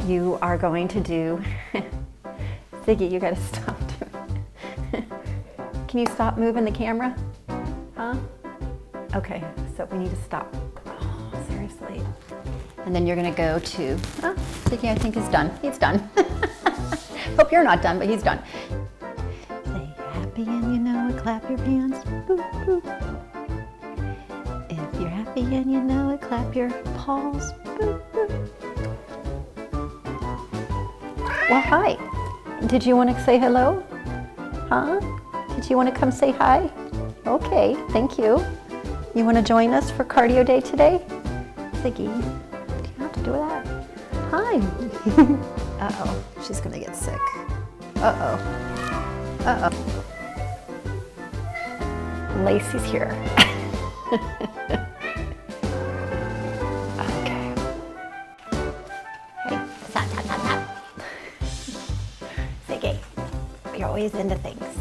you are going to do, Ziggy, you gotta stop doing. Can you stop moving the camera? Huh? Okay, so we need to stop. Oh, seriously. And then you're gonna go to, oh, Ziggy I think is done. He's done. Hope you're not done, but he's done. Say happy and you know it, clap your hands. Boop, boop. If you're happy and you know it, clap your paws. Boop, boop. Well, hi. Did you want to say hello? Huh? Did you want to come say hi? Okay, thank you. You want to join us for cardio day today? Ziggy, do you have to do that? Hi. Uh-oh, she's going to get sick. Uh-oh. Uh-oh. Lacey's here. Okay. Hey, stop, stop, stop, stop. Ziggy, you're always into things.